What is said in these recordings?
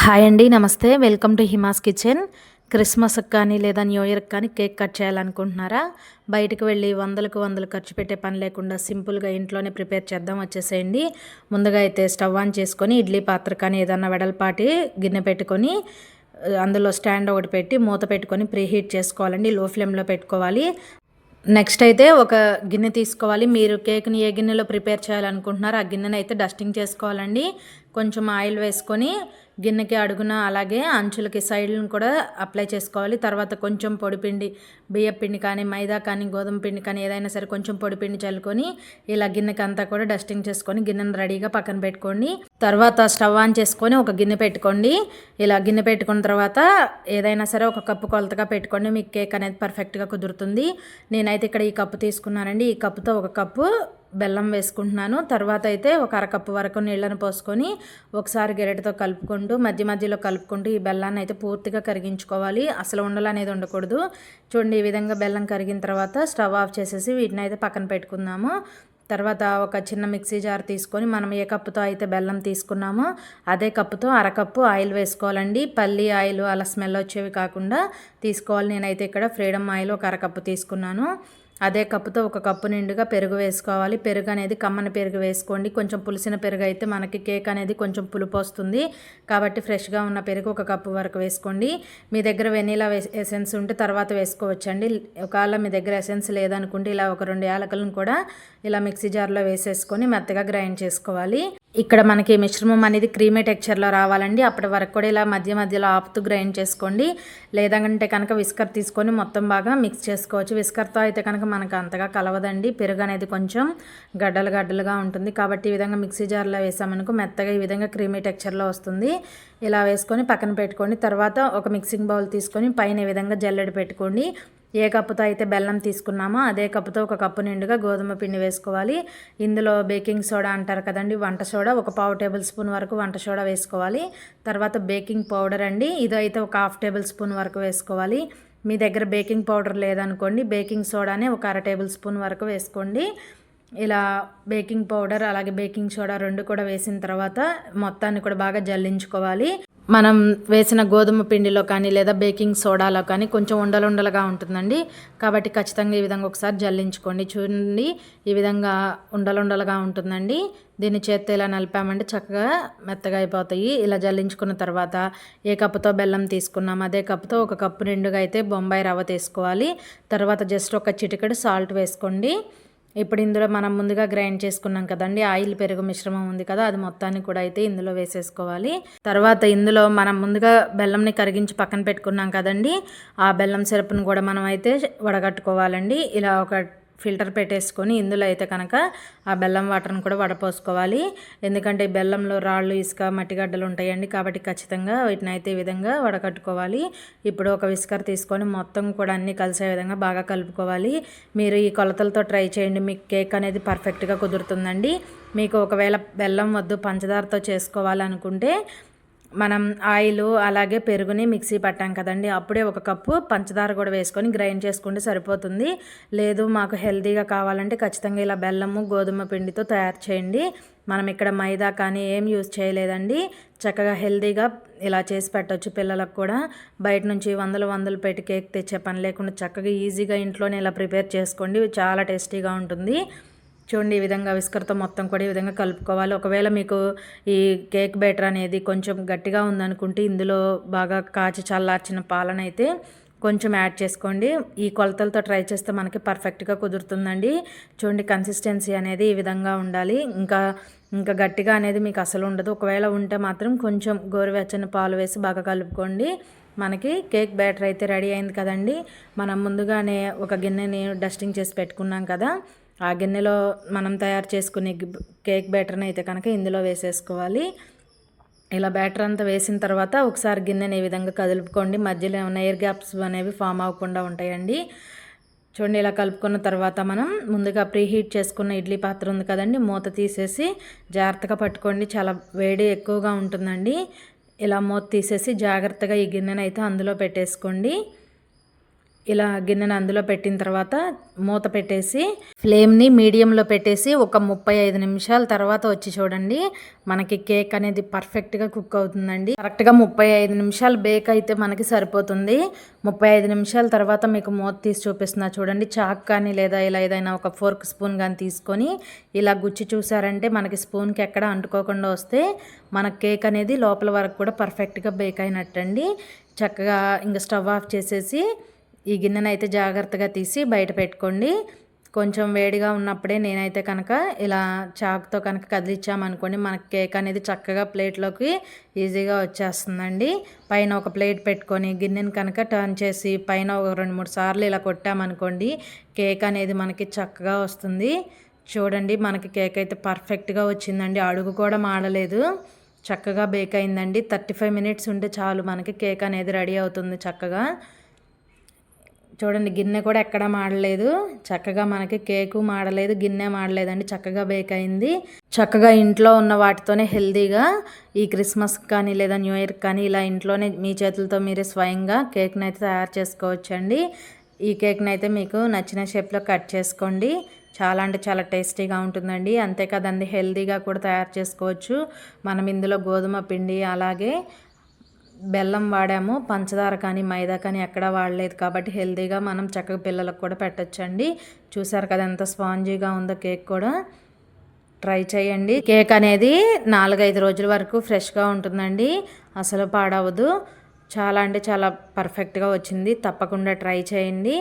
Hi అండి, నమస్తే. Welcome to Hima's kitchen. క్రిస్మస్కి కానీ లేదా న్యూ ఇయర్కి కానీ కేక్ కట్ చేయాలనుకుంటున్నారా? బయటకు వెళ్ళి వందలు ఖర్చు పెట్టే పని లేకుండా సింపుల్గా ఇంట్లోనే ప్రిపేర్ చేద్దాం, వచ్చేసేయండి. ముందుగా అయితే స్టవ్ ఆన్ చేసుకొని ఇడ్లీ పాత్ర కానీ ఏదన్నా వెడల్పాటి గిన్నె పెట్టుకొని అందులో స్టాండ్ ఒకటి పెట్టి మూత పెట్టుకొని ప్రీహీట్ చేసుకోవాలండి. లో ఫ్లేమ్లో పెట్టుకోవాలి. నెక్స్ట్ అయితే ఒక గిన్నె తీసుకోవాలి. మీరు కేక్ని ఏ గిన్నెలో ప్రిపేర్ చేయాలనుకుంటున్నారో ఆ గిన్నెని అయితే డస్టింగ్ చేసుకోవాలండి. కొంచెం ఆయిల్ వేసుకొని గిన్నెకి అడుగున అలాగే అంచులకి సైడ్లను కూడా అప్లై చేసుకోవాలి. తర్వాత కొంచెం పొడిపిండి, బియ్యం పిండి కానీ మైదా కానీ గోధుమ పిండి కానీ ఏదైనా సరే కొంచెం పొడిపిండి చల్లుకొని ఇలా గిన్నెకి అంతా కూడా డస్టింగ్ చేసుకొని గిన్నెను రెడీగా పక్కన పెట్టుకోండి. తర్వాత స్టవ్ ఆన్ చేసుకొని ఒక గిన్నె పెట్టుకోండి. ఇలా గిన్నె పెట్టుకున్న తర్వాత ఏదైనా సరే ఒక కప్పు కొలతగా పెట్టుకోండి. మీకు కేక్ అనేది పర్ఫెక్ట్గా కుదురుతుంది. నేనైతే ఇక్కడ ఈ కప్పు తీసుకున్నానండి. ఈ కప్పుతో ఒక కప్పు బెల్లం వేసుకుంటున్నాను. తర్వాత అయితే ఒక అరకప్పు వరకు నీళ్ళను పోసుకొని ఒకసారి గెరటితో కలుపుకుంటూ మధ్యలో కలుపుకుంటూ ఈ బెల్లాన్ని అయితే పూర్తిగా కరిగించుకోవాలి. అసలు ఉండలు అనేది ఉండకూడదు. చూడండి, ఈ విధంగా బెల్లం కరిగిన తర్వాత స్టవ్ ఆఫ్ చేసేసి వీటిని అయితే పక్కన పెట్టుకుందాము. తర్వాత ఒక చిన్న మిక్సీ జార్ తీసుకొని మనం ఏ కప్పుతో అయితే బెల్లం తీసుకున్నామో అదే కప్పుతో అరకప్పు ఆయిల్ వేసుకోవాలండి. పల్లి ఆయిల్ అలా స్మెల్ వచ్చేవి కాకుండా తీసుకోవాలి. నేనైతే ఇక్కడ ఫ్రీడమ్ ఆయిల్ ఒక అరకప్పు తీసుకున్నాను. అదే కప్పుతో ఒక కప్పు నిండుగా పెరుగు వేసుకోవాలి. పెరుగు అనేది కమ్మని పెరుగు వేసుకోండి. కొంచెం పులిసిన పెరుగు అయితే మనకి కేక్ అనేది కొంచెం పులుపు వస్తుంది. కాబట్టి ఫ్రెష్గా ఉన్న పెరుగు ఒక కప్పు వరకు వేసుకోండి. మీ దగ్గర వెనీలా ఎసెన్స్ ఉంటే తర్వాత వేసుకోవచ్చండి. ఒకవేళ మీ దగ్గర ఎసెన్స్ లేదనుకుంటే ఇలా ఒక 2 యాలకులను కూడా ఇలా మిక్సీ జార్లో వేసేసుకొని మెత్తగా గ్రైండ్ చేసుకోవాలి. ఇక్కడ మనకి మిశ్రమం అనేది క్రీమీ టెక్చర్లో రావాలండి. అప్పటి వరకు కూడా ఇలా మధ్యలో ఆపుతూ గ్రైండ్ చేసుకోండి. లేదంటే కనుక విస్కర్ తీసుకొని మొత్తం బాగా మిక్స్ చేసుకోవచ్చు. విస్కర్తో అయితే కనుక మనకు అంతగా కలవదండి. పెరుగు అనేది కొంచెం గడ్డలుగా ఉంటుంది. కాబట్టి ఈ విధంగా మిక్సీ జార్లో వేసామనుకో మెత్తగా ఈ విధంగా క్రీమీ టెక్చర్లో వస్తుంది. ఇలా వేసుకొని పక్కన పెట్టుకోండి. తర్వాత ఒక మిక్సింగ్ బౌల్ తీసుకొని పైన ఈ విధంగా జల్లెడ పెట్టుకోండి. ఏ కప్పుతో అయితే బెల్లం తీసుకున్నామో అదే కప్పుతో ఒక కప్పు నిండుగా గోధుమ పిండి వేసుకోవాలి. ఇందులో బేకింగ్ సోడా అంటారు కదండి, వంట సోడా, ఒక 1/2 టేబుల్ స్పూన్ వరకు వంట సోడా వేసుకోవాలి. తర్వాత బేకింగ్ పౌడర్ అండి, ఇదైతే ఒక 1/2 టేబుల్ స్పూన్ వరకు వేసుకోవాలి. మీ దగ్గర బేకింగ్ పౌడర్ లేదనుకోండి బేకింగ్ సోడానే ఒక 1/2 టేబుల్ స్పూన్ వరకు వేసుకోండి. ఇలా బేకింగ్ పౌడర్ అలాగే బేకింగ్ సోడా 2 కూడా వేసిన తర్వాత మొత్తాన్ని కూడా బాగా జల్లించుకోవాలి. మనం వేసిన గోధుమ పిండిలో కానీ లేదా బేకింగ్ సోడాలో కానీ కొంచెం ఉండలుగా ఉంటుందండి. కాబట్టి ఖచ్చితంగా ఈ విధంగా ఒకసారి జల్లించుకోండి. చూడండి, ఈ విధంగా ఉండలుగా ఉంటుందండి. దీన్ని చేత్తో ఇలా నలిపామంటే చక్కగా మెత్తగా అయిపోతాయి. ఇలా జల్లించుకున్న తర్వాత ఏ కప్పుతో బెల్లం తీసుకున్నాం అదే కప్పుతో ఒక కప్పు నిండుగా అయితే బొంబాయి రవ్వ తీసుకోవాలి. తర్వాత జస్ట్ ఒక చిటికెడు సాల్ట్ వేసుకోండి. ఇప్పుడు ఇందులో మనం ముందుగా గ్రైండ్ చేసుకున్నాం కదండి ఆయిల్ పెరుగు మిశ్రమం ఉంది కదా, అది మొత్తాన్ని కూడా అయితే ఇందులో వేసేసుకోవాలి. తర్వాత ఇందులో మనం ముందుగా బెల్లంని కరిగించి పక్కన పెట్టుకున్నాం కదండి, ఆ బెల్లం సిరప్ను కూడా మనం అయితే వడగట్టుకోవాలండి. ఇలా ఒక ఫిల్టర్ పెట్టేసుకొని ఇందులో అయితే కనుక ఆ బెల్లం వాటర్ని కూడా వడపోసుకోవాలి. ఎందుకంటే బెల్లంలో రాళ్ళు, ఇసుక, మట్టిగడ్డలు ఉంటాయండి. కాబట్టి ఖచ్చితంగా వీటిని అయితే ఈ విధంగా వడకట్టుకోవాలి. ఇప్పుడు ఒక విస్కర్ తీసుకొని మొత్తం కూడా అన్నీ కలిసే విధంగా బాగా కలుపుకోవాలి. మీరు ఈ కొలతలతో ట్రై చేయండి, మీకు కేక్ అనేది పర్ఫెక్ట్గా కుదురుతుందండి. మీకు ఒకవేళ బెల్లం వద్దు పంచదారతో చేసుకోవాలనుకుంటే మనం ఆయిల్ అలాగే పెరుగుని మిక్సీ పట్టాం కదండి, అప్పుడే ఒక కప్పు పంచదార కూడా వేసుకొని గ్రైండ్ చేసుకుంటే సరిపోతుంది. లేదు మాకు హెల్తీగా కావాలంటే ఖచ్చితంగా ఇలా బెల్లము గోధుమ పిండితో తయారు చేయండి. మనం ఇక్కడ మైదా కానీ ఏం యూజ్ చేయలేదండి. చక్కగా హెల్తీగా ఇలా చేసి పెట్టవచ్చు పిల్లలకు కూడా. బయట నుంచి వందలు పెట్టి కేక్ తెచ్చే పని లేకుండా చక్కగా ఈజీగా ఇంట్లోనే ఇలా ప్రిపేర్ చేసుకోండి. చాలా టేస్టీగా ఉంటుంది. చూడండి, ఈ విధంగా విస్కర్తో మొత్తం కూడా ఈ విధంగా కలుపుకోవాలి. ఒకవేళ మీకు ఈ కేక్ బ్యాటర్ అనేది కొంచెం గట్టిగా ఉందనుకుంటే ఇందులో బాగా కాచి చల్లార్చిన పాలనైతే కొంచెం యాడ్ చేసుకోండి. ఈ కొలతలతో ట్రై చేస్తే మనకి పర్ఫెక్ట్గా కుదురుతుందండి. చూడండి, కన్సిస్టెన్సీ అనేది ఈ విధంగా ఉండాలి. ఇంకా గట్టిగా అనేది మీకు అసలు ఉండదు. ఒకవేళ ఉంటే మాత్రం కొంచెం గోరువెచ్చని పాలు వేసి బాగా కలుపుకోండి. మనకి కేక్ బ్యాటర్ అయితే రెడీ అయింది కదండి. మనం ముందుగానే ఒక గిన్నెని డస్టింగ్ చేసి పెట్టుకున్నాం కదా, ఆ గిన్నెలో మనం తయారు చేసుకునే కేక్ బ్యాటర్ని అయితే కనుక ఇందులో వేసేసుకోవాలి. ఇలా బ్యాటర్ అంతా వేసిన తర్వాత ఒకసారి గిన్నెని ఈ విధంగా కదులుపుకోండి. మధ్యలో ఏమైనా ఎయిర్ గ్యాప్స్ అనేవి ఫామ్ అవ్వకుండా ఉంటాయండి. చూడండి, ఇలా కలుపుకున్న తర్వాత మనం ముందుగా ప్రీహీట్ చేసుకున్న ఇడ్లీ పాత్ర ఉంది కదండి, మూత తీసేసి జాగ్రత్తగా పట్టుకోండి. చాలా వేడి ఎక్కువగా ఉంటుందండి. ఇలా మూత తీసేసి జాగ్రత్తగా ఈ గిన్నెని అయితే అందులో పెట్టేసుకోండి. ఇలా గిన్నెను అందులో పెట్టిన తర్వాత మూత పెట్టేసి ఫ్లేమ్ని మీడియంలో పెట్టేసి ఒక 35 నిమిషాల తర్వాత వచ్చి చూడండి, మనకి కేక్ అనేది పర్ఫెక్ట్గా కుక్ అవుతుందండి. కరెక్ట్గా 35 నిమిషాలు బేక్ అయితే మనకి సరిపోతుంది. 35 నిమిషాల తర్వాత మీకు మూత తీసి చూపిస్తున్నా చూడండి. చాక్ కానీ లేదా ఇలా ఏదైనా ఒక ఫోర్క్ స్పూన్ కానీ తీసుకొని ఇలా గుచ్చి చూసారంటే మనకి స్పూన్కి ఎక్కడ అంటుకోకుండా వస్తే మన కేక్ అనేది లోపల వరకు కూడా పర్ఫెక్ట్గా బేక్ అయినట్టండి. చక్కగా ఇంకా స్టవ్ ఆఫ్ చేసేసి ఈ గిన్నెను అయితే జాగ్రత్తగా తీసి బయట పెట్టుకోండి. కొంచెం వేడిగా ఉన్నప్పుడే నేనైతే కనుక ఇలా చాకుతో కనుక కదిలిచ్చామనుకోండి, మనకి కేక్ అనేది చక్కగా ప్లేట్లోకి ఈజీగా వచ్చేస్తుందండి. పైన ఒక ప్లేట్ పెట్టుకొని గిన్నెను కనుక టర్న్ చేసి పైన ఒక 2-3 సార్లు ఇలా కొట్టామనుకోండి, కేక్ అనేది మనకి చక్కగా వస్తుంది. చూడండి, మనకి కేక్ అయితే పర్ఫెక్ట్గా వచ్చిందండి. అడుగు కూడా మాడలేదు, చక్కగా బేక్ అయిందండి. 35 మినిట్స్ ఉంటే చాలు మనకి కేక్ అనేది రెడీ అవుతుంది చక్కగా. చూడండి, గిన్నె కూడా ఎక్కడా మాడలేదు, చక్కగా మనకి కేకు మాడలేదు, గిన్నె మాడలేదండి, చక్కగా బేక్ అయింది. చక్కగా ఇంట్లో ఉన్న వాటితోనే హెల్తీగా ఈ క్రిస్మస్ కానీ లేదా న్యూ ఇయర్ కానీ ఇలా ఇంట్లోనే మీ చేతులతో మీరే స్వయంగా కేక్ని అయితే తయారు చేసుకోవచ్చండి. ఈ కేక్ని అయితే మీకు నచ్చిన షేప్లో కట్ చేసుకోండి. చాలా అంటే చాలా టేస్టీగా ఉంటుందండి. అంతే కదండి, హెల్తీగా కూడా తయారు చేసుకోవచ్చు. మనం ఇందులో గోధుమ పిండి అలాగే బెల్లం వాడాము, పంచదార కానీ మైదా కానీ ఎక్కడా వాడలేదు కాబట్టి హెల్తీగా మనం చక్కగా పిల్లలకు కూడా పెట్టచ్చండి. చూసారు కదా ఎంత స్పాంజీగా ఉందో కేక్ కూడా. ట్రై చేయండి. కేక్ అనేది 4-5 రోజుల వరకు ఫ్రెష్గా ఉంటుందండి, అసలు పాడవదు. చాలా అంటే చాలా పర్ఫెక్ట్గా వచ్చింది. తప్పకుండా ట్రై చేయండి.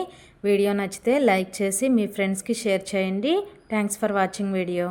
వీడియో నచ్చితే లైక్ చేసి మీ ఫ్రెండ్స్కి షేర్ చేయండి. Thanks for watching video.